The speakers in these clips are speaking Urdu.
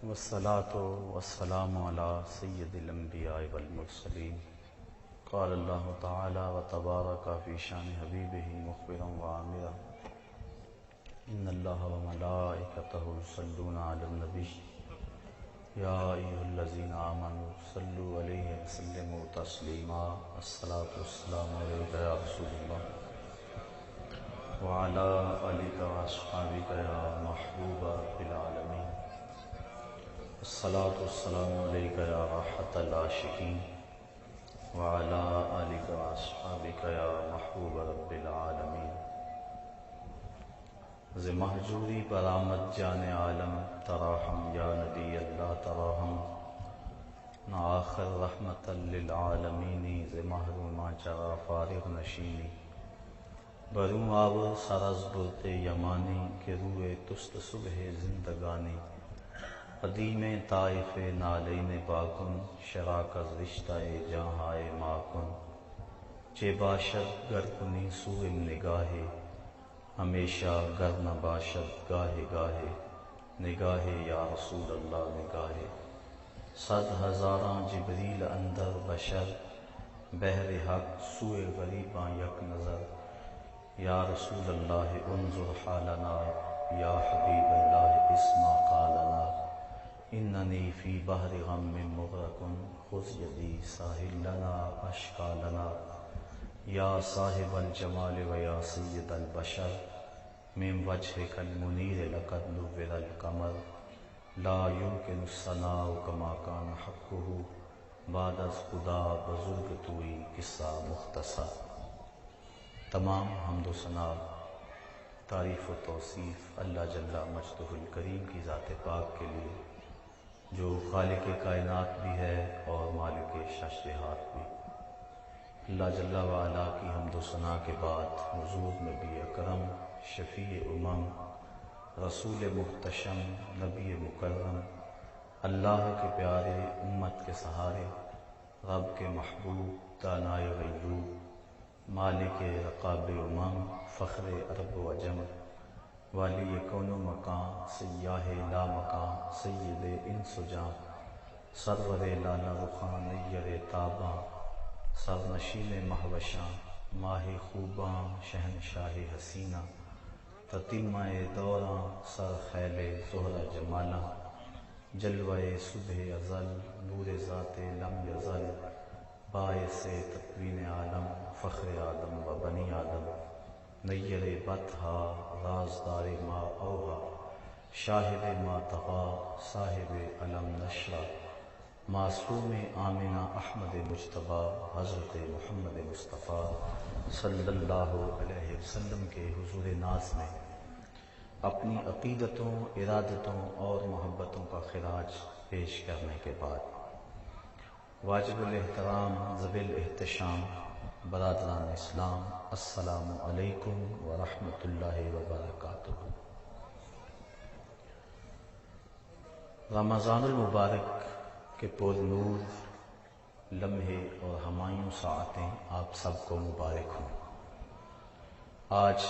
والصلاة والسلام على سيد الأنبياء والمرسلين. قال الله تعالى وتبارك في شان حبيبه مخبرا وعامرا إن الله وملائكته يصلون على النبي يا أيها الذين آمنوا صلوا عليه وسلموا تسليما. الصلاة والسلام عليك يا رسول الله وعلى آلك وأصحابك يا محبوب رب العالمين. الصلاة والسلام عليك يا راحة العاشقين وعلى آلك وأصحابك يا محبوب رب العالمين. ز محجوری برآمد جان عالم تراہم یا نبی اللہ تراہم نہ آخر رحمت للعالمین. ز محروما چرا فارغ نشینی بروں آب سرز برت یمانی کہ روئے تست صبح زندگانی. قدیم طائف نالین باکن شراکت رشتہ جہاں ماکن. چے باشد گر کنی سوء نگاہے ہمیشہ گر نہ باشد گاہے گاہے. نگاہے یا رسول اللہ نگاہے 100,000 جبریل اندر بشر بہر حق سوء غریباں یک نظر. یا رسول اللہ انظر حالنا یا حبیب اللہ اسمع قالنا. اننی فی بحر غم مغرق خذ یدی ساحل لنا اشکا لنا. یا صاحب الجمال و یا سید البشر من وجهک المنیر لقد نور القمر. لا یمکن الثناء کما کان حقہ بعد از خدا بزرگ توئی قصہ مختصر. تمام حمد و ثنا تعریف و توصیف اللہ جل مجدہ الکریم کی ذات پاک کے لیے جو خالق کائنات بھی ہے اور مالک شش جہات بھی. اللہ جل وعلا کی حمد و ثنا کے بعد حضور نبی اکرم شفیع امم رسول محتشم نبی مکرم اللہ کے پیارے امت کے سہارے رب کے محبوب دانائے غیوب مالک رقاب امم فخر عرب و عجم والی کون و مکان سیاہ لا مکان سید انس و جاں سرور لالا رخان نیر تاباں سرنشین مہوشاں ماہ خوباں شہنشاہ حسینہ تتمہ دوراں سر خیل زہرہ جمالاں جلوہ صبح ازل نور ذات لم یزل باعث تکوین عالم فخر آدم و بنی آدم نیر بطحا رازدار ما اوہا شاہد ما طغا صاحب علم نشرہ معصوم آمنہ احمد مجتبیٰ حضرت محمد مصطفیٰ صلی اللہ علیہ وسلم کے حضور ناز میں اپنی عقیدتوں ارادتوں اور محبتوں کا خراج پیش کرنے کے بعد واجب الاحترام ذوی الاحتشام برادران اسلام السلام علیکم ورحمۃ اللہ وبرکاتہ. رمضان المبارک کے پر نور لمحے اور ہمایوں ساعتیں آپ سب کو مبارک ہوں. آج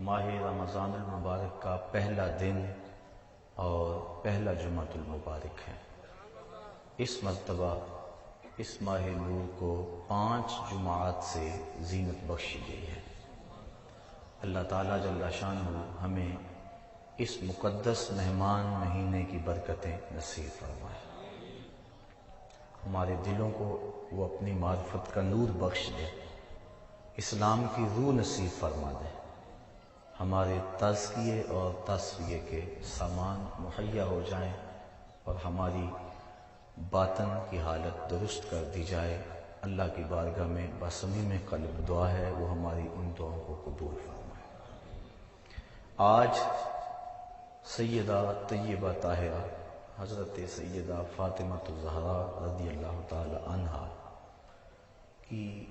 ماہ رمضان المبارک کا پہلا دن اور پہلا جمعۃ المبارک ہے. اس مرتبہ اس ماہ نور کو 5 جمعات سے زینت بخشی گئی ہے. اللہ تعالیٰ جل شانہ ہمیں اس مقدس مہمان مہینے کی برکتیں نصیب فرمائے. ہمارے دلوں کو وہ اپنی معرفت کا نور بخش دے. اسلام کی روح نصیب فرما دے. ہمارے تزکیے اور تصفیے کے سامان مہیا ہو جائیں اور ہماری باطن کی حالت درست کر دی جائے. اللہ کی بارگاہ میں بصمیم قلب دعا ہے وہ ہماری ان دعاؤں کو قبول فرمائے. آج سیدہ طیبہ طاہرہ حضرت سیدہ فاطمہ الزہرا رضی اللہ تعالی عنہا کی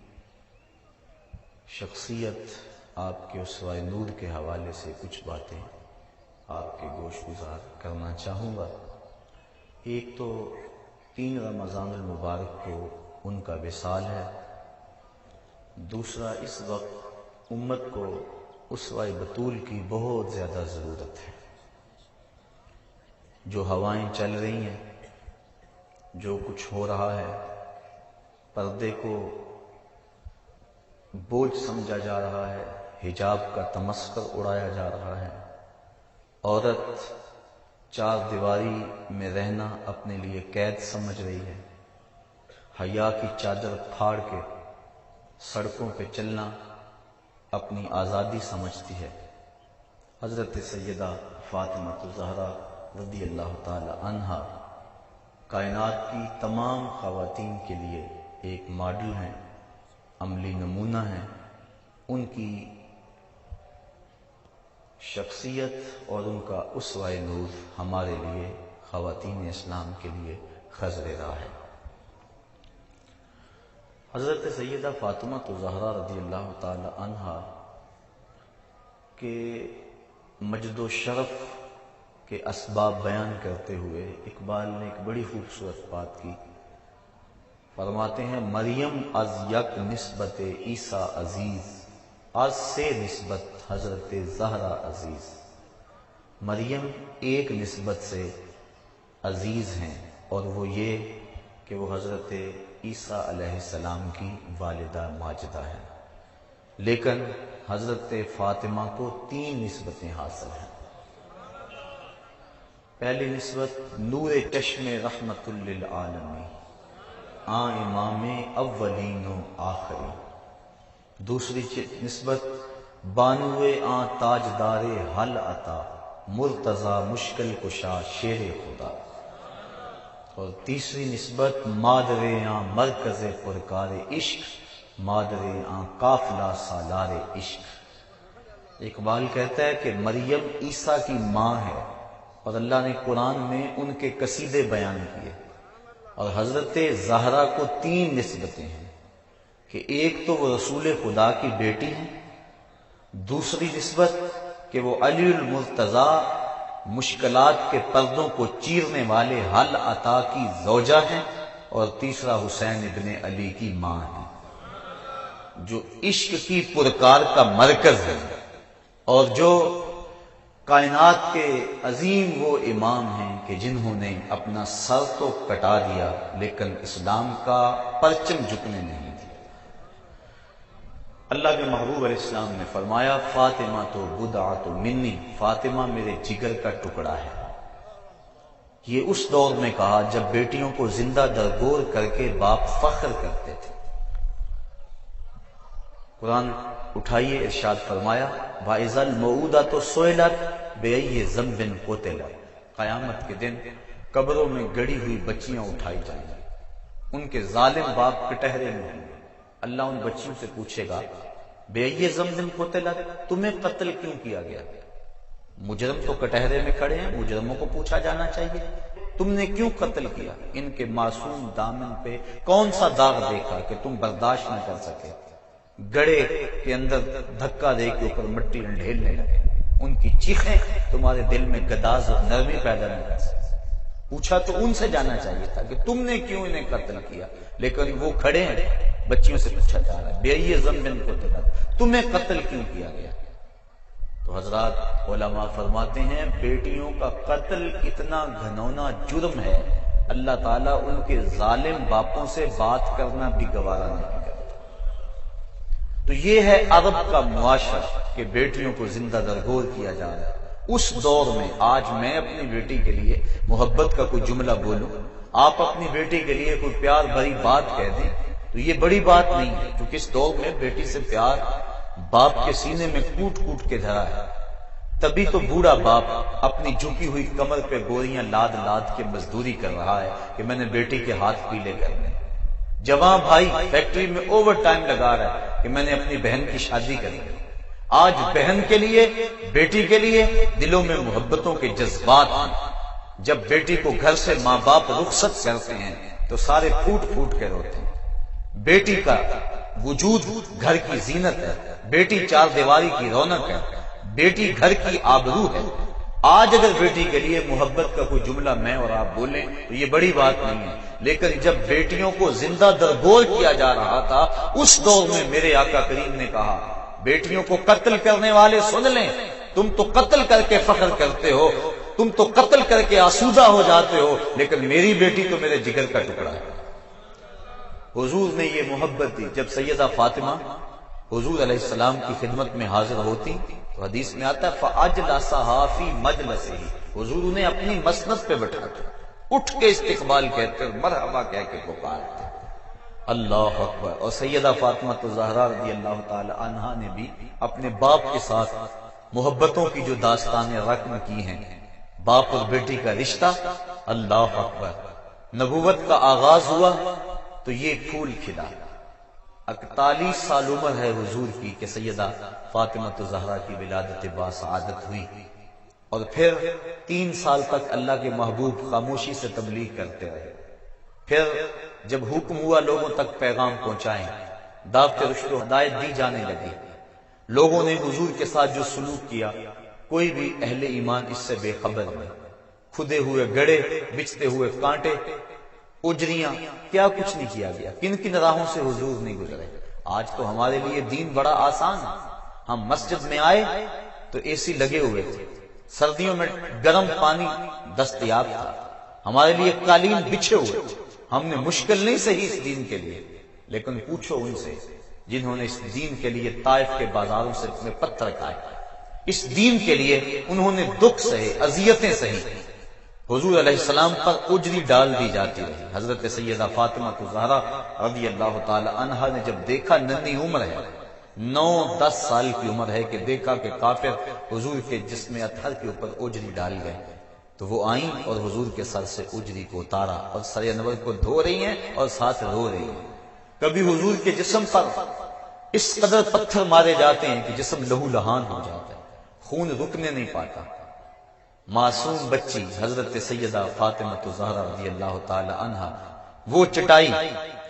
شخصیت آپ کے اسوہ نور کے حوالے سے کچھ باتیں آپ کے گوش گزار کرنا چاہوں گا. ایک تو 3 رمضان المبارک کو ان کا وصال ہے. دوسرا اس وقت امت کو اسوہ بطول کی بہت زیادہ ضرورت ہے. جو ہوائیں چل رہی ہیں، جو کچھ ہو رہا ہے، پردے کو بوجھ سمجھا جا رہا ہے، حجاب کا تمسخر اڑایا جا رہا ہے، عورت چار دیواری میں رہنا اپنے لیے قید سمجھ رہی ہے، حیا کی چادر پھاڑ کے سڑکوں پہ چلنا اپنی آزادی سمجھتی ہے۔ حضرت سیدہ فاطمہ الزہرا رضی اللہ تعالی عنہا کائنات کی تمام خواتین کے لیے ایک ماڈل ہیں، عملی نمونہ ہیں۔ ان کی شخصیت اور ان کا اسوہ نور ہمارے لیے، خواتین اسلام کے لیے خضر راہ ہے۔ حضرت سیدہ فاطمہ الزہرا رضی اللہ تعالی عنہا کے مجد و شرف کے اسباب بیان کرتے ہوئے اقبال نے ایک بڑی خوبصورت بات کی۔ فرماتے ہیں مریم از یک نسبت عیسیٰ عزیز، از سے نسبت حضرت زہرا عزیز۔ مریم ایک نسبت سے عزیز ہیں، اور وہ یہ کہ وہ حضرت عیسیٰ علیہ السلام کی والدہ ماجدہ ہیں، لیکن حضرت فاطمہ کو 3 نسبتیں حاصل ہیں۔ پہلی نسبت نور چشم رحمت للعالمین، امام اولین و آخری۔ دوسری نسبت بانو تاجدار حل عطا، مرتضی مشکل کشا شیر خدا۔ اور تیسری نسبت مادر مرکز پرکار عشق، مادر قافلہ سالار عشق۔ اقبال کہتا ہے کہ مریم عیسیٰ کی ماں ہے، اور اللہ نے قرآن میں ان کے قصیدے بیان کیے، اور حضرت زہرا کو 3 نسبتیں ہیں کہ ایک تو وہ رسول خدا کی بیٹی ہیں، دوسری نسبت کہ وہ علی المرتضیٰ مشکلات کے پردوں کو چیرنے والے حل عطا کی زوجہ ہیں، اور تیسرا حسین ابن علی کی ماں ہے، جو عشق کی پرکار کا مرکز ہے، اور جو کائنات کے عظیم وہ امام ہیں کہ جنہوں نے اپنا سر تو کٹا دیا لیکن اسلام کا پرچم جھکنے نہیں دیا۔ اللہ کے محبوب علیہ السلام نے فرمایا فاطمہ تو بضعۃ منی، فاطمہ میرے جگر کا ٹکڑا ہے۔ یہ اس دور میں کہا جب بیٹیوں کو زندہ درگور کر کے باپ فخر کرتے تھے۔ قرآن اٹھائیے، ارشاد فرمایا وَإِذَا الْمَوْءُودَةُ سُئِلَتْ بِأَيِّ ذَنبٍ قُتِلَتْ، قیامت کے دن قبروں میں گڑی ہوئی بچیاں اٹھائی جائیں گی، ان کے ظالم باپ کٹہرے میں ہوں گے۔ اللہ ان بچیوں سے پوچھے گا بِأَيِّ ذَنبٍ قُتِلَتْ، تمہیں قتل کیوں کیا گیا؟ مجرم تو کٹہرے میں کھڑے ہیں، مجرموں کو پوچھا جانا چاہیے تم نے کیوں قتل کیا؟ ان کے معصوم دامن پہ کون سا داغ دیکھا کہ تم برداشت نہ کر سکے؟ گڑے کے اندر دھکا دے کے اوپر مٹی ڈھیلنے لگے، ان کی چیخیں تمہارے دل میں گداز اور نرمی پیدا نہیں کر سکتی۔ پوچھا تو ان سے جانا چاہیے تھا کہ تم نے کیوں انہیں قتل کیا، لیکن وہ کھڑے ہیں، بچیوں سے پوچھا جا رہا ہے بِأَيِّ ذَنبٍ قُتِلَتْ، تمہیں قتل کیوں کیا گیا؟ تو حضرات علماء فرماتے ہیں بیٹیوں کا قتل اتنا گھنونا جرم ہے، اللہ تعالیٰ ان کے ظالم باپوں سے بات کرنا بھی گوارا نہیں کرتا۔ تو یہ ہے عرب کا معاشرہ کہ بیٹیوں کو زندہ درگور کیا جا رہا ہے۔ اس دور میں آج میں اپنی بیٹی کے لیے محبت کا کوئی جملہ بولوں، آپ اپنی بیٹی کے لیے کوئی پیار بھری بات کہہ دیں تو یہ بڑی بات نہیں ہے، کیونکہ اس دور میں بیٹی سے پیار باپ کے سینے میں کوٹ کوٹ کے دھرا ہے۔ تبھی تو بوڑھا باپ اپنی جھکی ہوئی کمر پہ گوریاں لاد لاد کے مزدوری کر رہا ہے کہ میں نے بیٹی کے ہاتھ پیلے کرنے۔ جوان بھائی فیکٹری میں اوور ٹائم لگا رہا ہے کہ میں نے اپنی بہن کی شادی کرنی۔ آج بہن کے لیے، بیٹی کے لیے دلوں میں محبتوں کے جذبات ہیں۔ جب بیٹی کو گھر سے ماں باپ رخصت کرتے ہیں تو سارے پھوٹ پھوٹ کے روتے ہیں۔ بیٹی کا وجود گھر کی زینت ہے، بیٹی چار دیواری کی رونق ہے، بیٹی گھر کی آبرو ہے۔ آج اگر بیٹی کے لیے محبت کا کوئی جملہ میں اور آپ بولیں تو یہ بڑی بات نہیں ہے، لیکن جب بیٹیوں کو زندہ درگور کیا جا رہا تھا اس دور میں میرے آقا کریم نے کہا بیٹیوں کو قتل کرنے والے سن لیں، تم تو قتل کر کے فخر کرتے ہو، تم تو قتل کر کے آسودہ ہو جاتے ہو، لیکن میری بیٹی تو میرے جگر کا ٹکڑا ہے۔ حضور نے یہ محبت دی۔ جب سیدہ فاطمہ حضور علیہ السلام کی خدمت میں حاضر ہوتی تو حدیث میں آتا ہے فَأَجْلَسَهَا فِي مَجْلَسِهِ، حضور انہیں اپنی مسند پہ بٹھاتے، اٹھ کے استقبال کہتے، مرحبا کہہ کے پکارتے۔ اللہ اکبر۔ اور سیدہ فاطمہ الزہرا رضی اللہ تعالی عنہا نے بھی اپنے باپ کے ساتھ محبتوں کی جو داستانیں رقم کی ہیں، باپ اور بیٹی کا رشتہ، اللہ اکبر۔ نبوت کا آغاز ہوا تو یہ پھول کھلا۔ 41 سال عمر ہے حضور کی کہ سیدہ فاطمہ الزہرا کی ولادت باسعادت ہوئی، اور پھر 3 سال تک اللہ کے محبوب خاموشی سے تبلیغ کرتے رہے۔ پھر جب حکم ہوا لوگوں تک پیغام پہنچائیں، دعوت رشد و ہدایت دی جانے لگی، لوگوں نے حضور کے ساتھ جو سلوک کیا، کوئی بھی اہل ایمان اس سے بے خبر نہیں۔ کھدے ہوئے گڑے، بچھتے ہوئے کانٹے، اجریاں، کیا کچھ نہیں کیا گیا، کن کن راہوں سے حضور نہیں گزرے۔ آج تو ہمارے لیے دین بڑا آسان ہے۔ ہم مسجد میں آئے تو اے سی لگے ہوئے تھے، سردیوں میں گرم پانی دستیاب تھا، ہمارے لیے قالین بچھے ہوئے تھے۔ ہم نے مشکل نہیں سہی اس دین کے لیے، لیکن پوچھو ان سے جنہوں نے اس دین کے لیے طائف کے بازاروں سے اپنے پتھر کھائے، اس دین کے لیے انہوں نے دکھ سہے، اذیتیں سہی۔ حضور علیہ السلام پر اجری ڈال دی جاتی رہی۔ حضرت سیدہ فاطمہ الزہرا رضی اللہ تعالی عنہا نے جب دیکھا ننھی عمر ہے، 9-10 سال کی عمر ہے، کہ دیکھا کہ کافر حضور کے جسم اطہر کے اوپر اجری ڈال گئے، تو وہ آئیں اور حضور کے سر سے اجری کو اتارا اور سر انور کو دھو رہی ہیں اور ساتھ رو رہی ہیں۔ کبھی حضور کے جسم پر اس قدر پتھر مارے جاتے ہیں کہ جسم لہو لہان ہو جاتا ہے، خون رکنے نہیں پاتا۔ معصوم بچی حضرت سیدہ فاطمہ الزہرا رضی اللہ تعالی عنہا، وہ چٹائی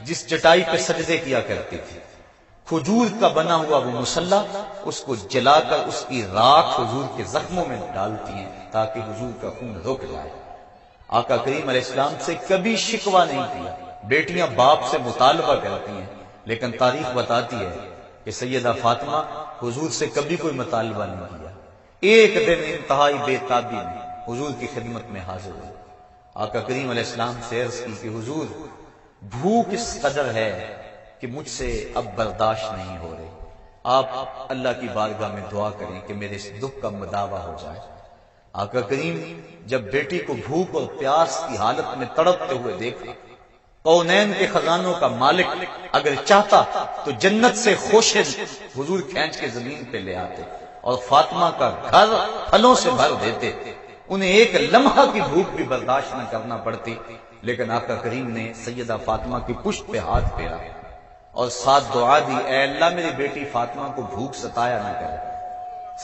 جس چٹائی پہ سجدے کیا کرتی تھی، کھجور کا بنا ہوا وہ مصلی، اس کو جلا کر اس کی راکھ حضور کے زخموں میں ڈالتی ہیں تاکہ حضور کا خون رک جائے۔ آقا کریم علیہ السلام سے کبھی شکوہ نہیں کیا۔ بیٹیاں باپ سے مطالبہ کرتی ہیں، لیکن تاریخ بتاتی ہے کہ سیدہ فاطمہ حضور سے کبھی کوئی مطالبہ نہیں کیا۔ ایک دن انتہائی بے تابی میں حضور کی خدمت میں حاضر ہوئی، آقا کریم علیہ السلام سے عرض کی کہ حضور بھوک اس قدر ہے کہ مجھ سے اب برداشت نہیں ہو رہی، آپ اللہ کی بارگاہ میں دعا کریں کہ میرے اس دکھ کا مداوع ہو جائے۔ آقا کریم جب بیٹی کو بھوک اور پیاس کی حالت میں تڑپتے ہوئے دیکھا، کونین کے خزانوں کا مالک اگر چاہتا تو جنت سے خوشے حضور کھینچ کے زمین پہ لے آتے اور فاطمہ کا گھر پھلوں سے بھر دیتے، انہیں ایک لمحہ کی بھوک بھی برداشت نہ کرنا پڑتی، لیکن آقا کریم نے سیدہ فاطمہ کی پشت پہ ہاتھ پھیرا اور ساتھ دعا دی، اے اللہ میری بیٹی فاطمہ کو بھوک ستایا نہ کرے۔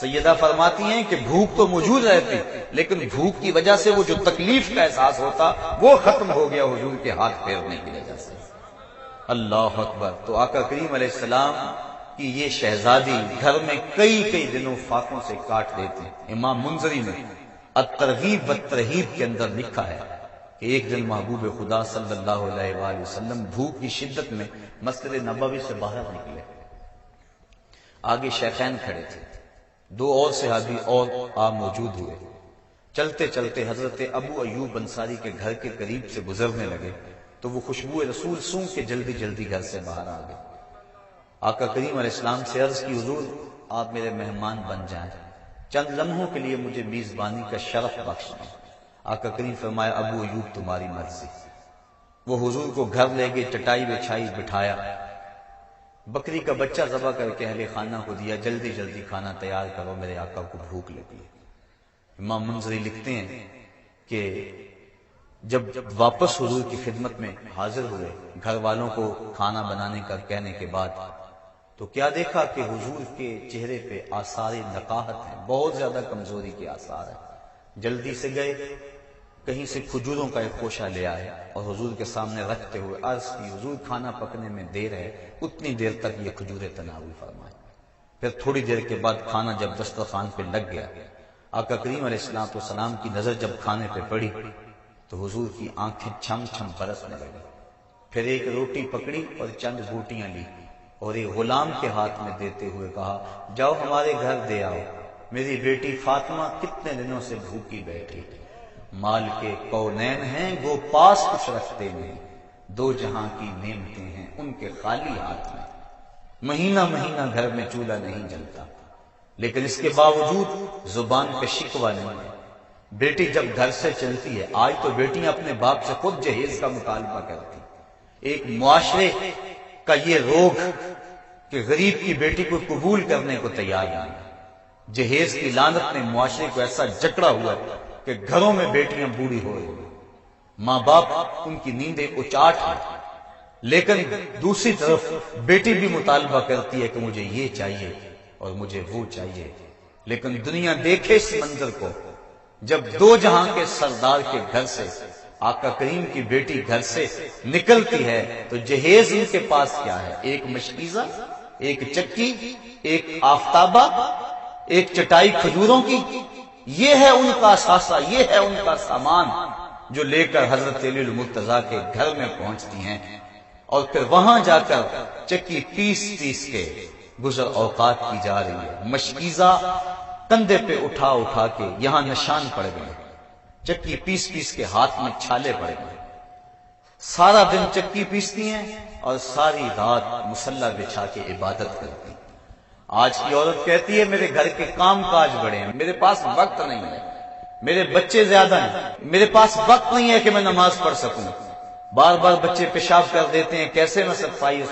سیدہ فرماتی ہیں کہ بھوک تو موجود رہتی، لیکن بھوک کی وجہ سے وہ جو تکلیف کا احساس ہوتا وہ ختم ہو گیا حضور کے ہاتھ پھیرنے کی وجہ سے۔ اللہ اکبر۔ تو آقا کریم علیہ السلام کی یہ شہزادی گھر میں کئی دنوں فاقوں سے کاٹ دیتی۔ امام منذری نے الترغیب والترہیب کے اندر لکھا ہے کہ ایک دن محبوب خدا صلی اللہ علیہ وآلہ وسلم بھوک کی شدت میں مسجد نبوی سے باہر نکلے، آگے شیخین کھڑے تھے، 2 اور صحابی اور موجود ہوئے۔ چلتے چلتے حضرت ابو ایوب انصاری کے گھر کے قریب سے گزرنے لگے تو وہ خوشبو رسول سونگ کے جلدی گھر سے باہر آ گئے۔ آقا کریم علیہ السلام سے عرض کی حضور آپ میرے مہمان بن جائیں، چند لمحوں کے لیے مجھے میزبانی کا شرف بخش دیں۔ آقا کریم فرمایا ابو ایوب تمہاری مرضی۔ وہ حضور کو گھر لے گئے، چٹائی بچھائی، بٹھایا، بکری کا بچہ ذبح کر کے اہل خانہ کو دیا، جلدی کھانا تیار کرو، میرے آقا کو بھوک لگی۔ امام منذری لکھتے ہیں کہ جب واپس حضور کی خدمت میں حاضر ہوئے، گھر والوں کو کھانا بنانے کا کہنے کے بعد، تو کیا دیکھا کہ حضور کے چہرے پہ آثار نقاہت ہیں، بہت زیادہ کمزوری کے آثار ہیں۔ جلدی سے گئے، کہیں سے کھجوروں کا ایک خوشہ لے آئے اور حضور کے سامنے رکھتے ہوئے عرض کی حضور کھانا پکنے میں دیر ہے، اتنی دیر تک یہ کھجوریں تناول فرمائیں۔ پھر تھوڑی دیر کے بعد کھانا جب دسترخوان پہ لگ گیا، آقا کریم علیہ السلام کی نظر جب کھانے پہ پڑی تو حضور کی آنکھیں چھم چھم برسنے لگی۔ پھر ایک روٹی پکڑی اور چند بوٹیاں لی اور ایک غلام کے ہاتھ میں دیتے ہوئے کہا جاؤ ہمارے گھر دے آؤ، میری بیٹی فاطمہ کتنے دنوں سے بھوکی بیٹھی، مال کے کونین ہیں وہ پاس کچھ رکھتے نہیں، دو جہاں کی نعمتیں ہیں ان کے خالی ہاتھ میں، مہینہ مہینہ گھر میں چولہا نہیں جلتا، لیکن اس کے باوجود زبان پہ شکوہ نہیں ہے۔ بیٹی جب گھر سے چلتی ہے، آج تو بیٹیاں اپنے باپ سے خود جہیز کا مطالبہ کرتی، ایک معاشرے کا یہ روگ کہ غریب کی بیٹی کو قبول کرنے کو تیار نہیں، جہیز کی لعنت نے معاشرے کو ایسا جکڑا ہوا ہے کہ گھروں میں بیٹیاں بوڑھی ہو رہی ہیں، ماں باپ ان کی نیندیں اچاٹ ہیں، لیکن دوسری طرف بیٹی بھی مطالبہ کرتی ہے کہ مجھے یہ چاہیے اور مجھے وہ چاہیے، لیکن دنیا دیکھے اس منظر کو، جب دو جہاں کے سردار کے گھر سے آقا کریم کی بیٹی گھر سے نکلتی ہے تو جہیز ان کے پاس کیا ہے؟ ایک مشکیزہ، ایک چکی، ایک آفتابہ، ایک چٹائی کھجوروں کی، یہ ہے ان کا اثاثہ، یہ ہے ان کا سامان جو لے کر حضرت علی المرتضیٰ کے گھر میں پہنچتی ہیں، اور پھر وہاں جا کر چکی پیس پیس کے گزر اوقات کی جا رہی ہے، مشکیزہ کندھے پہ اٹھا اٹھا کے یہاں نشان پڑ گئے، چکی پیس پیس کے ہاتھ میں چھالے پڑ گئے، سارا دن چکی پیستی ہیں اور ساری رات مصلی بچھا کے عبادت کرتی ہیں۔ آج کی عورت کہتی ہے میرے گھر کے کام کاج بڑے ہیں، میرے پاس وقت نہیں ہے، میرے بچے زیادہ ہیں، میرے پاس وقت نہیں ہے کہ میں نماز پڑھ سکوں، بار بار بچے پیشاب کر دیتے ہیں، کیسے میں صفائی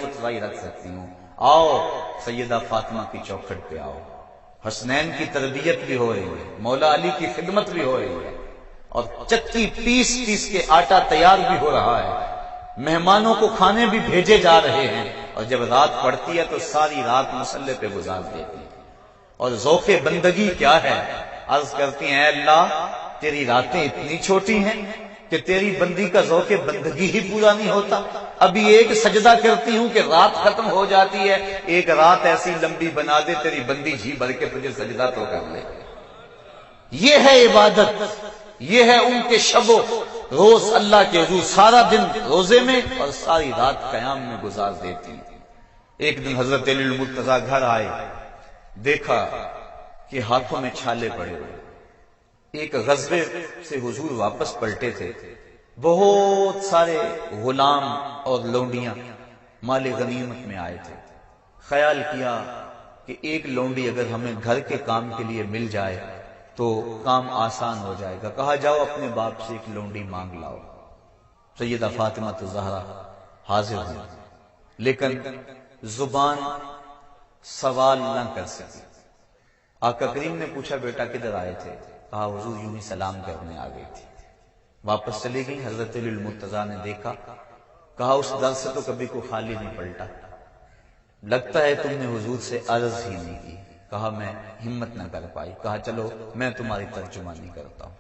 رکھ سکتی ہوں؟ آؤ سیدہ فاطمہ کی چوکھٹ پہ آؤ، حسنین کی تربیت بھی ہو رہی ہے، مولا علی کی خدمت بھی ہو رہی ہے، اور چکی پیس پیس کے آٹا تیار بھی ہو رہا ہے، مہمانوں کو کھانے بھی بھیجے جا رہے ہیں، اور جب رات پڑتی ہے تو ساری رات مصلی پہ گزار دیتی ہیں۔ اور ذوق بندگی کیا ہے؟ عرض کرتی ہیں اے اللہ تیری راتیں اتنی چھوٹی ہیں کہ تیری بندی کا ذوق بندگی ہی پورا نہیں ہوتا، ابھی ایک سجدہ کرتی ہوں کہ رات ختم ہو جاتی ہے، ایک رات ایسی لمبی بنا دے تیری بندی جی بھر کے تجھے سجدہ تو کر لے۔ یہ ہے عبادت، یہ ہے ان کے شب و روز اللہ کے حضور، سارا دن روزے میں اور ساری رات قیام میں گزار دیتی۔ ایک دن حضرت علی المرتضیٰ گھر آئے، دیکھا کہ ہاتھوں میں چھالے پڑے ہوئے، ایک غزوے سے حضور واپس پلٹے تھے، بہت سارے غلام اور لونڈیاں مال غنیمت میں آئے تھے، خیال کیا کہ ایک لونڈی اگر ہمیں گھر کے کام کے لیے مل جائے تو کام آسان ہو جائے گا، کہا جاؤ اپنے باپ سے ایک لونڈی مانگ لاؤ۔ سیدہ فاطمہ الزہرا حاضر ہوئی، لیکن زبان سوال نہ کر سکی۔ آقا کریم نے پوچھا بیٹا کدھر آئے تھے؟ کہا حضور یوں ہی سلام کرنے آ گئی تھی، واپس چلی گئی۔ حضرت علی المرتضیٰ نے دیکھا، کہا اس در سے تو کبھی کوئی خالی نہیں پلٹا، لگتا ہے تم نے حضور سے عرض ہی نہیں کی۔ کہا میں ہمت نہ کر پائی، کہا چلو میں تمہاری ترجمانی کرتا ہوں۔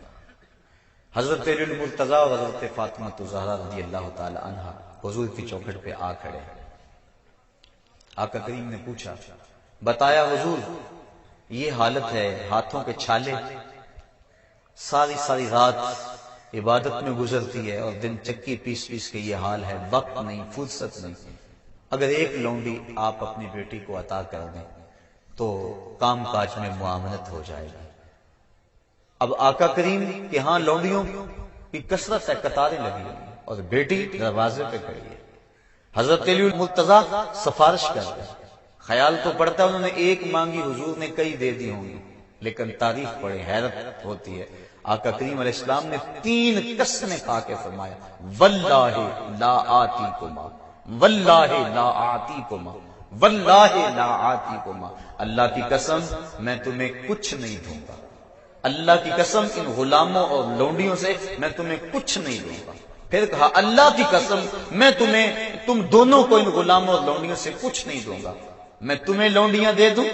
حضرت علی المرتضیٰ اور حضرت فاطمہ الزہرا رضی اللہ تعالی عنہ حضور کی چوکھٹ پہ آ کھڑے۔ آقا کریم نے پوچھا، بتایا حضور یہ حالت ہے، ہاتھوں کے چھالے، ساری رات عبادت میں گزرتی ہے اور دن چکی پیس پیس کے یہ حال ہے، وقت نہیں، فرصت نہیں، اگر ایک لونڈی آپ اپنی بیٹی کو عطا کر دیں تو کام کاج میں معاونت ہو جائے گی۔ اب آقا کریم کے ہاں لونڈیوں کی کثرت ہے، قطاریں لگی ہوئی ہیں اور بیٹی دروازے پہ کھڑی ہے۔ حضرت علی المرتضیٰ سفارش کر رہے ہیں، خیال تو پڑتا ہے انہوں نے ایک مانگی، حضور نے کئی دے دی ہوں گی، لیکن تاریخ پڑھے حیرت ہوتی ہے، آقا کریم علیہ السلام نے 3 قسمیں کھا کے فرمایا واللہ لا آتیکما، واللہ لا آتیکما، واللہ لا آتیکما، اللہ کی قسم میں تمہیں کچھ نہیں دوں گا، اللہ کی قسم ان غلاموں اور لونڈیوں سے میں تمہیں کچھ نہیں دوں گا۔ پھر کہا اللہ کی قسم میں تم دونوں کو ان غلاموں اور لونڈیوں سے کچھ نہیں دوں گا، میں تمہیں لونڈیاں دے دوں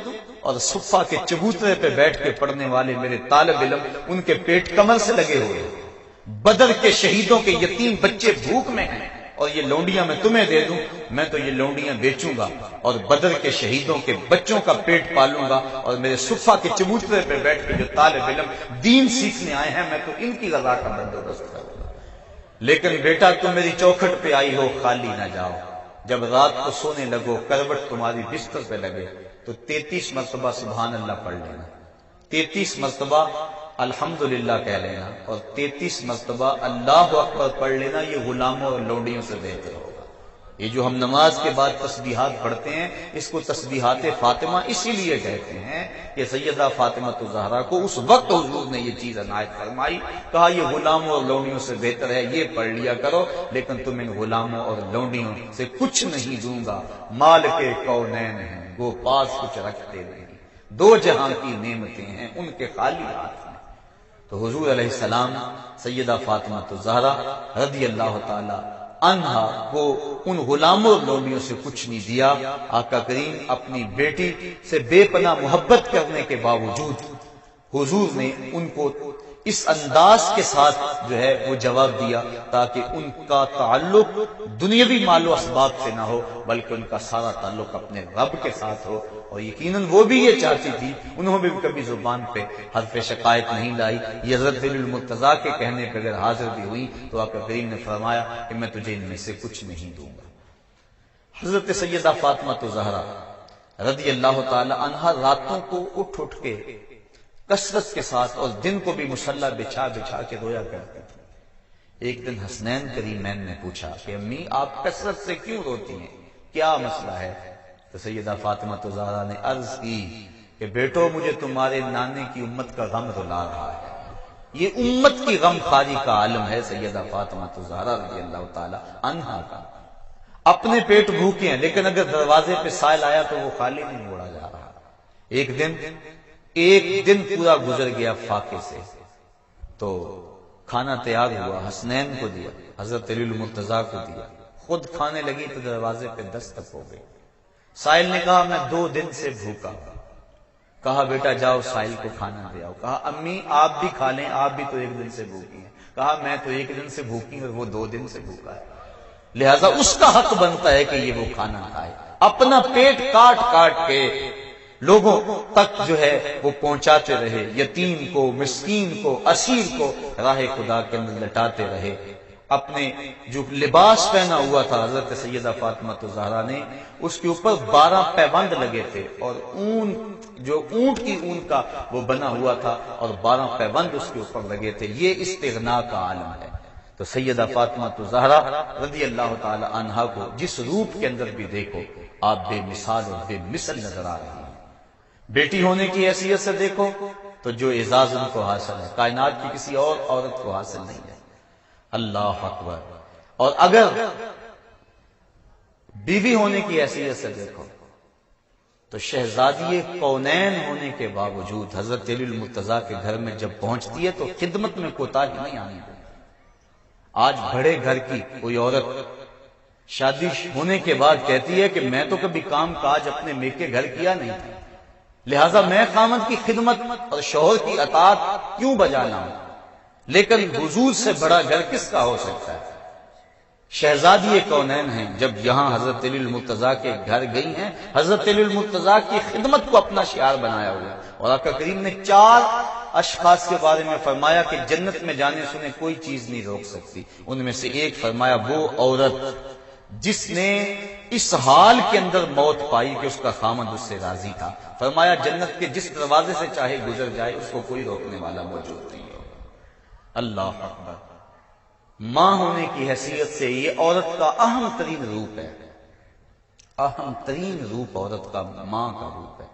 اور صفہ کے چبوترے پہ بیٹھ کے پڑھنے والے میرے طالب علم ان کے پیٹ کمر سے لگے ہوئے، بدر کے شہیدوں کے یتیم بچے بھوک میں ہیں اور یہ لونڈیاں میں تمہیں دے دوں، میں تو یہ لونڈیاں بیچوں گا اور بدر کے شہیدوں کے بچوں کا پیٹ پالوں گا، اور میرے صفہ کے چبوترے پہ بیٹھ کے جو طالب علم دین سیکھنے آئے ہیں میں تو ان کی رضا کا بندوبست کروں گا۔ لیکن بیٹا تم میری چوکھٹ پہ آئی ہو، خالی نہ جاؤ، جب رات کو سونے لگو کروٹ تمہاری بستر پہ لگے تو 33 مرتبہ سبحان اللہ پڑھ لینا، 33 مرتبہ الحمدللہ کہہ لینا اور 33 مرتبہ اللہ اکبر پڑھ لینا، یہ غلاموں اور لونڈیوں سے بہتر ہوگا۔ یہ جو ہم نماز کے بعد تسبیحات پڑھتے ہیں اس کو تسبیحات فاطمہ اسی لیے کہتے ہیں کہ سیدہ فاطمہ الزہرا کو اس وقت حضور نے یہ چیز عنایت فرمائی، کہا یہ غلاموں اور لونڈیوں سے بہتر ہے، یہ پڑھ لیا کرو، لیکن تم ان غلاموں اور لونڈیوں سے کچھ نہیں دوں گا، مال کے کونین ہیں وہ پاس کچھ رکھتے نہیں، دو جہاں کی نعمتیں ہیں ان کے خالی ہاتھ میں۔ تو حضور علیہ السلام سیدہ فاطمہ الزہرا رضی اللہ تعالی عنہا کو ان غلاموں اور لونڈیوں سے کچھ نہیں دیا۔ آقا کریم اپنی بیٹی سے بے پناہ محبت کرنے کے باوجود حضور نے ان کو اس انداز کے ساتھ جو ہے وہ جواب دیا تاکہ ان کا تعلق دنیاوی مال و اسباب سے نہ ہو بلکہ ان کا سارا تعلق اپنے رب کے ساتھ ہو، اور یقیناً وہ بھی یہ چاہتی تھی، انہوں نے بھی کبھی زبان پہ حرف شکایت نہیں لائی۔ یہ حضرت دلیل المرتضیٰ کے کہنے پہ اگر حاضر بھی ہوئی تو آقا کریم نے فرمایا کہ میں تجھے ان میں سے کچھ نہیں دوں گا۔ حضرت سیدہ فاطمہ الزہرا رضی اللہ تعالی عنہا راتوں کو اٹھ اٹھ کے کثرت کے ساتھ اور دن کو بھی مصلی بچھا بچھا کے رویا کرتی تھی۔ ایک دن حسنین کریمین نے پوچھا کہ امی آپ کثرت سے کیوں روتی ہیں، کیا مسئلہ ہے؟ تو سیدہ فاطمہ الزہرا نے عرض کی کہ بیٹو مجھے تمہارے نانے کی امت کا غم رلا رہا ہے۔ یہ امت کی غم خاری کا عالم ہے سیدہ فاطمہ الزہرا رضی اللہ تعالی عنہا کا۔ اپنے پیٹ بھوکے ہیں لیکن اگر دروازے پہ سائل آیا تو وہ خالی نہیں موڑا جا رہا۔ ایک دن پورا گزر گیا فاقے سے، تو کھانا تیار ہوا، حسنین کو دیا، حضرت علی المرتضیٰ کو دیا، خود کھانے لگی تو دروازے پہ دستک ہو گئی۔ سائل نے کہا میں 2 دن سے بھوکا۔ کہا بیٹا جاؤ سائل کو کھانا دے آؤ۔ کہا امی آپ بھی کھا لیں، آپ بھی تو 1 دن سے بھوکی ہیں۔ کہا میں تو 1 دن سے بھوکی اور وہ 2 دن سے بھوکا ہے، لہذا اس کا حق بنتا ہے کہ یہ وہ کھانا کھائے۔ اپنا پیٹ کاٹ کاٹ کے لوگوں تک جو ہے وہ پہنچاتے رہے، یتیم کو، مسکین کو، اسیر کو راہ خدا کے اندر لٹاتے رہے۔ اپنے جو لباس پہنا ہوا تھا حضرت سیدہ فاطمہ الزہرا نے، اس کے اوپر 12 پیبند لگے تھے اور اون جو اونٹ کی اون کا وہ بنا ہوا تھا اور 12 پیبند اس کے اوپر لگے تھے۔ یہ استغنا کا عالم ہے۔ تو سیدہ فاطمہ الزہرا رضی اللہ تعالی عنہا کو جس روپ کے اندر بھی دیکھو آپ بے مثال اور بے مثل نظر آ رہی ہیں۔ بیٹی ہونے کی حیثیت سے دیکھو تو جو اعزاز ان کو حاصل ہے کائنات کی کسی اور عورت کو حاصل نہیں ہے۔ اللہ اکبر۔ اور اگر بیوی ہونے کی حیثیت سے دیکھو تو شہزادی کونین ہونے کے باوجود حضرت علی المرتضیٰ کے گھر میں جب پہنچتی ہے تو خدمت میں کوتاہی نہیں آنی ہے۔ آج بڑے گھر کی کوئی عورت شادی ہونے کے بعد کہتی ہے کہ میں تو کبھی کام کاج اپنے میکے گھر کیا نہیں تھا، لہذا میں خامد کی خدمت اور شوہر کی اطاعت کیوں بجانا ہوں۔ لیکن حضور سے بڑا گھر کس کا ہو سکتا ہے؟ شہزادی کونین ہیں، جب یہاں حضرت علی المرتضیٰ کے گھر گئی ہیں، حضرت علی المرتضیٰ کی خدمت کو اپنا شعار بنایا ہوا، اور آقا کریم نے 4 اشخاص کے بارے میں فرمایا کہ جنت میں جانے سنے کوئی چیز نہیں روک سکتی۔ ان میں سے ایک فرمایا وہ عورت جس نے اس حال کے اندر موت پائی کہ اس کا خامد اس سے راضی تھا، فرمایا جنت کے جس دروازے سے چاہے گزر جائے اس کو کوئی روکنے والا موجود نہیں ہے۔ اللہ اکبر۔ ماں ہونے کی حیثیت سے یہ عورت کا اہم ترین روپ ہے، اہم ترین روپ عورت کا ماں کا روپ ہے۔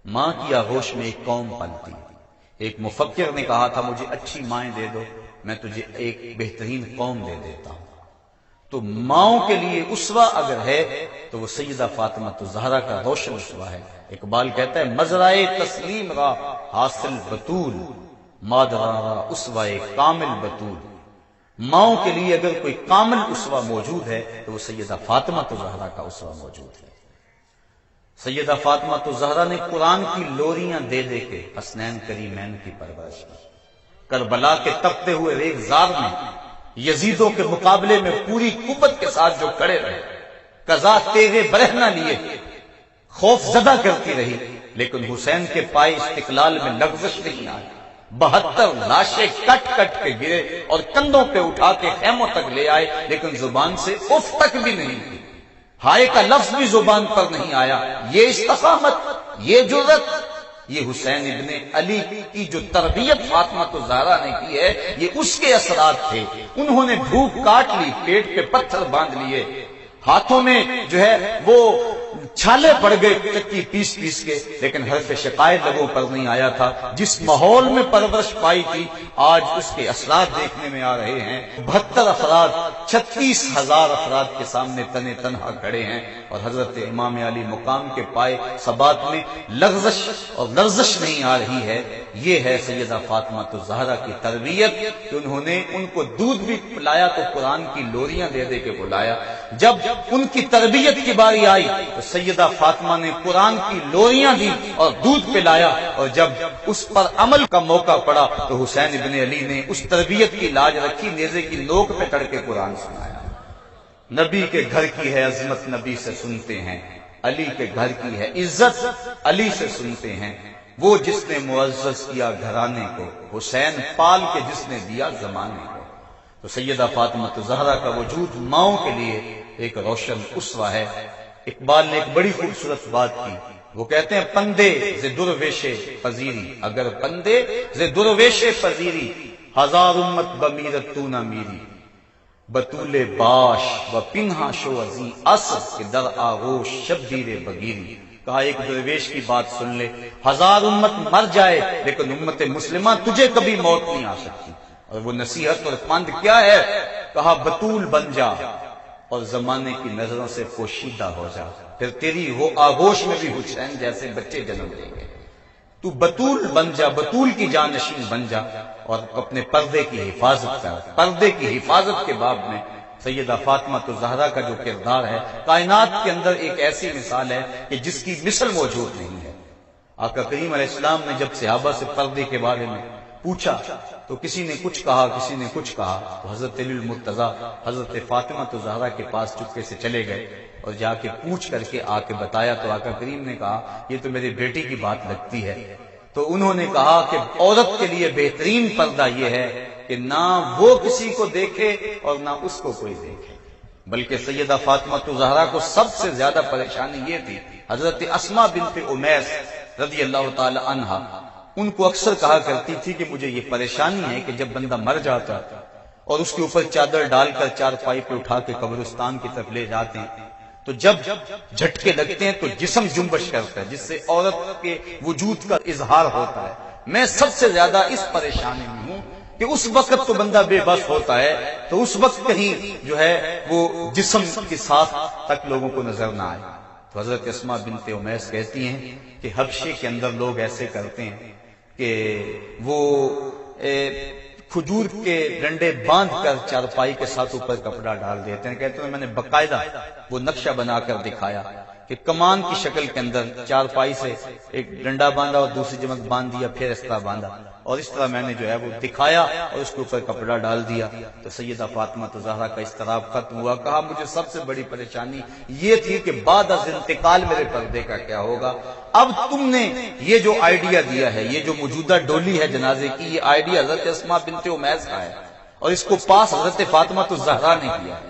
ماں کی آغوش میں ایک قوم پلتی ہے۔ ایک مفکر نے کہا تھا مجھے اچھی مائیں دے دو میں تجھے ایک بہترین قوم دے دیتا ہوں۔ تو ماؤں کے لیے اسوہ اگر ہے تو وہ سیدہ فاطمہ الزہرا کا روشن اسوہ ہے۔ اقبال کہتا ہے مزرعے تسلیم را حاصل بطول، مادرا را اسوہ کامل بطول۔ ماؤں کے لیے اگر کوئی کامل اسوہ موجود ہے تو وہ سیدہ فاطمہ الزہرا کا اسوہ موجود ہے۔ سیدہ فاطمہ الزہرا نے قرآن کی لوریاں دے دے کے حسنین کریمین کی پرورش کی۔ کربلا کے تپتے ہوئے ریگزار میں یزیدوں کے مقابلے میں پوری قوت کے ساتھ جو کھڑے رہے، قضا تیغے برہنہ لیے خوف زدہ کرتی رہی، لیکن حسین کے پائے استقلال میں لغزش نہیں آئی۔ 72 لاشیں کٹ کٹ کے گرے اور کندھوں پہ اٹھا کے خیموں تک لے آئے، لیکن زبان سے اف تک بھی نہیں کی، ہائے کا لفظ بھی زبان پر نہیں آیا۔ یہ استقامت، یہ جرأت، یہ حسین ابن علی کی جو تربیت فاطمہ الزہرا نے کی ہے یہ اس کے اثرات تھے. انہوں نے بھوک کاٹ لی، پیٹ پہ پتھر باندھ لیے، ہاتھوں میں جو ہے وہ چھالے پڑ گئے چکی پیس پیس کے، لیکن حرف شکایت لوگوں پر نہیں آیا تھا. جس ماحول میں پرورش پائی تھی آج اس کے اثرات دیکھنے میں آ رہے ہیں. 72 افراد 36,000 افراد کے سامنے تنے تنہا کھڑے ہیں، اور حضرت امام علی مقام کے پائے ثبات میں لغزش اور لرزش نہیں آ رہی ہے. یہ ہے سیدہ فاطمہ الزہرا کی تربیت کہ انہوں نے ان کو دودھ بھی پلایا تو قرآن کی لوریاں دے دے کے بلایا. جب ان کی تربیت کی باری آئی تو سیدہ فاطمہ نے قرآن کی لوریاں دی اور دودھ پلایا، اور جب اس پر عمل کا موقع پڑا تو حسین ابن علی نے اس تربیت کی لاج رکھی، نیزے کی نوک پہ چڑھ کے قرآن سنایا. نبی کے گھر کی ہے عظمت نبی سے سنتے ہیں، علی کے گھر کی ہے عزت علی سے سنتے ہیں. وہ جس نے معزز کیا گھرانے کو، حسین پال کے جس نے دیا زمانے کو. تو سیدہ فاطمہ الزہرا کا وجود ماؤں کے لیے ایک روشن اسوہ ہے. اقبال نے ایک بڑی خوبصورت بات کی، وہ کہتے ہیں پندے ز درویش پذیری، اگر پندے ز درویش پذیری، ہزار امت بمیرت تو نہ میری، بطول باش و پنہا شو ازی اصر کے در آغوش شبیر بگیری. کہا ایک درویش کی بات سن لے، 1000 امت مر جائے لیکن امت مسلمہ تجھے کبھی موت نہیں آ سکتی. اور وہ نصیحت اور پند کیا ہے؟ کہا بطول بن جا اور زمانے کی نظروں سے پوشیدہ ہو جا، پھر تیری وہ آغوش میں بھی حسین جیسے بچے جنم دیں گے. تو بطول بن جا، بطول کی جانشین بن جا، اور اپنے پردے کی حفاظت کر. پردے کی حفاظت کے باب میں سیدہ فاطمہ الزہرا کا جو کردار ہے کائنات کے اندر ایک ایسی مثال ہے کہ جس کی مثل موجود نہیں ہے. آقا کریم علیہ السلام نے جب صحابہ سے پردے کے بارے میں پوچھا تو کسی نے کچھ کہا، کسی نے کچھ کہا، تو حضرت علی المرتضیٰ حضرت فاطمہ الزہرا کے پاس چپکے سے چلے گئے اور جا کے پوچھ کر کے آ کے بتایا. تو آقا کریم نے کہا یہ تو میری بیٹی کی بات لگتی ہے. تو انہوں نے کہا کہ عورت کے لیے بہترین پردہ یہ ہے کہ نہ وہ کسی کو دیکھے اور نہ اس کو کوئی دیکھے. بلکہ سیدہ فاطمہ الزہرا کو سب سے زیادہ پریشانی یہ تھی. حضرت اسماء بنت امیس رضی اللہ تعالی عنہا ان کو اکثر کہا کرتی تھی کہ مجھے یہ پریشانی ہے کہ جب بندہ مر جاتا اور اس کے اوپر چادر ڈال کر چارپائی پہ اٹھا کے قبرستان کی طرف لے جاتے ہیں تو جب جھٹکے لگتے ہیں تو جسم جنبش کرتا ہے، جس سے عورت کے وجود کا اظہار ہوتا ہے. میں سب سے زیادہ اس پریشانی میں ہوں کہ اس وقت تو بندہ بے بس ہوتا ہے تو اس وقت کہیں جو ہے وہ جسم کے ساتھ تک لوگوں کو نظر نہ آئے. تو حضرت اسماء بنت امیس کہتی ہیں کہ حبشے کے اندر لوگ ایسے کرتے ہیں کہ وہ کھجور کے ڈنڈے باندھ کر چارپائی کے ساتھ اوپر کپڑا ڈال دیتے ہیں. کہتے ہیں میں نے باقاعدہ وہ نقشہ بنا کر دکھایا کہ کمان کی شکل کے اندر چارپائی سے ایک ڈنڈا باندھا اور دوسری جمع باندھ دیا، پھر اس طرح باندھا، اور اس طرح میں نے جو ہے وہ دکھایا اور اس کے اوپر کپڑا ڈال دیا. تو سیدہ فاطمہ الزہرا کا اضطراب ختم ہوا. کہا مجھے سب سے بڑی پریشانی یہ تھی کہ بعد از انتقال میرے پردے کا کیا ہوگا. اب تم نے یہ جو آئیڈیا دیا ہے، یہ جو موجودہ ڈولی ہے جنازے کی، یہ آئیڈیا حضرت اسماء بنت امیس کا ہے اور اس کو پاس حضرت فاطمہ الزہرا نے کیا ہے.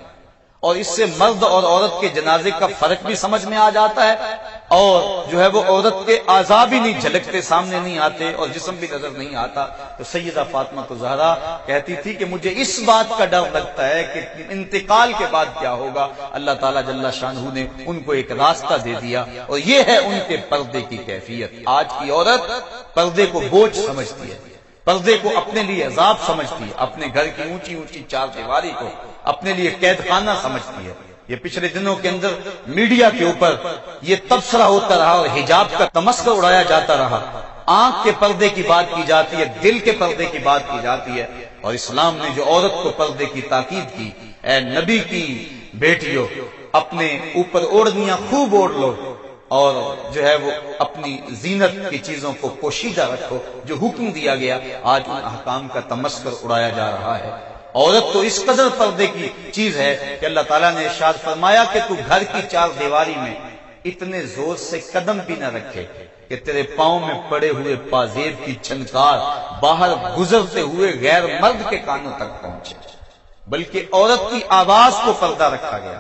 اور اس سے مرد اور عورت کے جنازے کا فرق بھی سمجھ میں آ جاتا ہے، اور جو ہے وہ عورت کے اعضاء بھی نہیں جھلکتے، سامنے نہیں آتے، اور جسم بھی نظر نہیں آتا. تو سیدہ فاطمہ الزہرا کہتی تھی کہ مجھے اس بات کا ڈر لگتا ہے کہ انتقال کے بعد کیا ہوگا. اللہ تعالیٰ جل شانہ نے ان کو ایک راستہ دے دیا، اور یہ ہے ان کے پردے کی کیفیت. آج کی عورت پردے کو بوجھ سمجھتی ہے، پردے کو اپنے لیے عذاب سمجھتی ہے، اپنے گھر کی اونچی اونچی چار دیواری کو اپنے لیے قید خانہ سمجھتی ہے. یہ پچھلے دنوں کے اندر میڈیا کے اوپر یہ تبصرہ ہوتا رہا اور حجاب کا تمسخر اڑایا جاتا رہا. آنکھ کے پردے کی بات کی جاتی ہے، دل کے پردے کی بات کی جاتی ہے، اور اسلام نے جو عورت کو پردے کی تاکید کی، اے نبی کی بیٹیوں اپنے اوپر اوڑھنیاں خوب اوڑھ لو اور جو ہے وہ اپنی زینت کی چیزوں کو پوشیدہ رکھو. جو حکم دیا گیا آج ان احکام کا تمسخر اڑایا جا رہا ہے. عورت تو اس قدر پردے کی چیز ہے کہ اللہ تعالیٰ نے ارشاد فرمایا کہ تو گھر کی چار دیواری میں اتنے زور سے قدم بھی نہ رکھے کہ تیرے پاؤں میں پڑے ہوئے پازیب کی چھنکار باہر گزرتے ہوئے غیر مرد کے کانوں تک پہنچے، بلکہ عورت کی آواز کو پردہ رکھا گیا.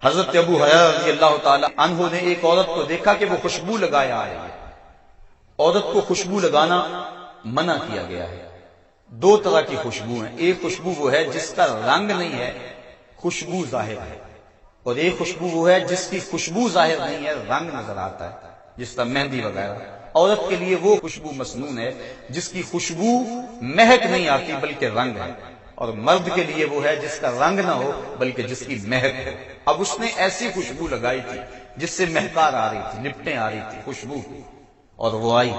حضرت ابو ہریرہ رضی اللہ تعالی عنہ نے ایک عورت کو دیکھا کہ وہ خوشبو لگایا آ رہی ہے. عورت کو خوشبو لگانا منع کیا گیا ہے۔ دو طرح کی خوشبو ہیں، ایک خوشبو وہ ہے جس کا رنگ نہیں ہے، خوشبو ظاہر ہے، اور ایک خوشبو وہ ہے جس کی خوشبو ظاہر نہیں ہے، رنگ نظر آتا ہے، جس طرح مہندی وغیرہ۔ عورت کے لیے وہ خوشبو مسنون ہے جس کی خوشبو مہک نہیں آتی بلکہ رنگ ہے، اور مرد کے لیے وہ ہے جس کا رنگ نہ ہو بلکہ جس کی مہک ہو۔ اب اس نے ایسی خوشبو لگائی تھی جس سے مہکار آ رہی تھی، لپٹیں آ رہی تھی، خوشبو، اور وہ آئی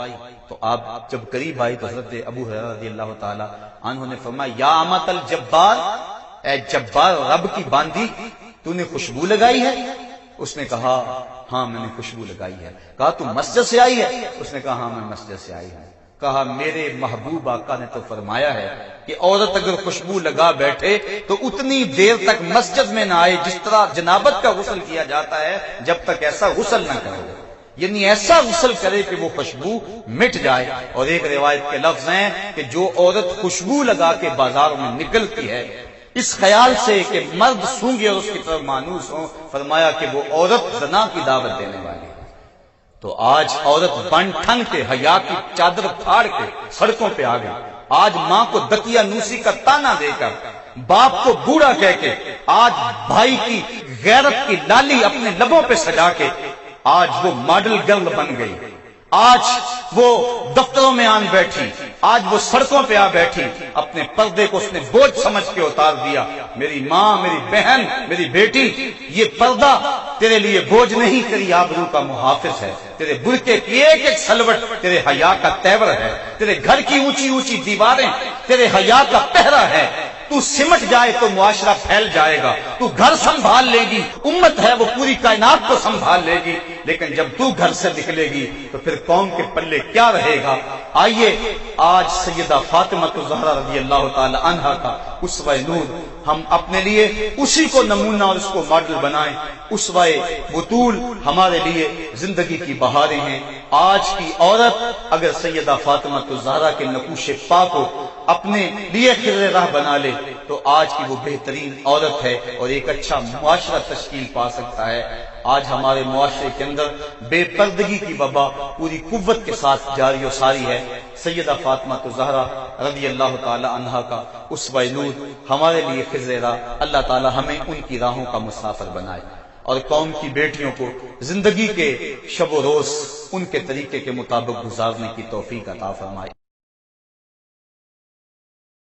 تو آپ جب قریب آئی تو حضرت ابو ہریرہ رضی اللہ تعالی عنہ نے فرمایا یا امۃ الجبار، اے جبار رب کی باندی، تو نے خوشبو لگائی ہے؟ اس نے کہا ہاں میں نے خوشبو لگائی ہے۔ کہا تو مسجد سے آئی ہے؟ اس نے کہا ہاں میں مسجد سے آئی ہوں۔ کہا میرے محبوب آقا نے تو فرمایا ہے کہ عورت اگر خوشبو لگا بیٹھے تو اتنی دیر تک مسجد میں نہ آئے جس طرح جنابت کا غسل کیا جاتا ہے، جب تک ایسا غسل نہ کرے، یعنی ایسا غسل کرے کہ وہ خوشبو مٹ جائے۔ اور ایک روایت کے لفظ ہیں کہ جو عورت خوشبو لگا کے بازاروں میں نکلتی ہے اس خیال سے کہ مرد سونگے اور اس کی طرف مانوس ہوں، فرمایا کہ وہ عورت زنا کی دعوت دینے والی ہے۔ تو آج عورت بن ٹھن کے حیا کی چادر پھاڑ کے سڑکوں پہ آ گئی۔ آج ماں کو دکیا نوسی کا تانا دے کر، باپ کو بوڑھا کہہ کے، آج بھائی کی غیرت کی لالی اپنے لبوں پہ سجا کے آج وہ ماڈل گرل بن گئی، آج وہ دفتروں میں آن بیٹھی، آج وہ سڑکوں پہ آ بیٹھی، اپنے پردے کو اس نے بوجھ سمجھ کے اتار دیا۔ میری ماں، میری بہن، میری بیٹی، یہ پردہ تیرے لیے بوجھ نہیں، تیری آبرو کا محافظ ہے، تیرے برقعے کی ایک ایک سلوٹ تیرے حیا کا تیور ہے، تیرے گھر کی اونچی اونچی دیواریں تیرے حیا کا پہرا ہے۔ تو سمٹ جائے تو معاشرہ پھیل جائے گا، تو گھر سنبھال لے گی، امت ہے وہ پوری کائنات کو سنبھال لے گی، لیکن جب تو گھر سے نکلے گی تو پھر قوم کے پلے کیا رہے گا؟ آئیے آج سیدہ فاطمہ الزہرا رضی اللہ تعالی عنہا کا اسوہ نور ہم اپنے لیے اسی کو نمونہ اور اس کو ماڈل بنائیں۔ اسوہ بطول ہمارے لیے زندگی کی بہاریں ہیں۔ آج کی عورت اگر سیدہ فاطمہ الزہرا کے نقوش پاک کو اپنے لیے خضر راہ بنا لے تو آج کی وہ بہترین عورت ہے اور ایک اچھا معاشرہ تشکیل پا سکتا ہے۔ آج ہمارے معاشرے کے اندر بے پردگی کی وبا پوری قوت کے ساتھ جاری و ساری ہے۔ سیدہ فاطمہ الزہرا رضی اللہ تعالی عنہا کا اسوہ نور ہمارے لیے خضر راہ، اللہ تعالی ہمیں ان کی راہوں کا مسافر بنائے اور قوم کی بیٹیوں کو زندگی کے شب و روز ان کے طریقے کے مطابق گزارنے کی توفیق عطا فرمائے۔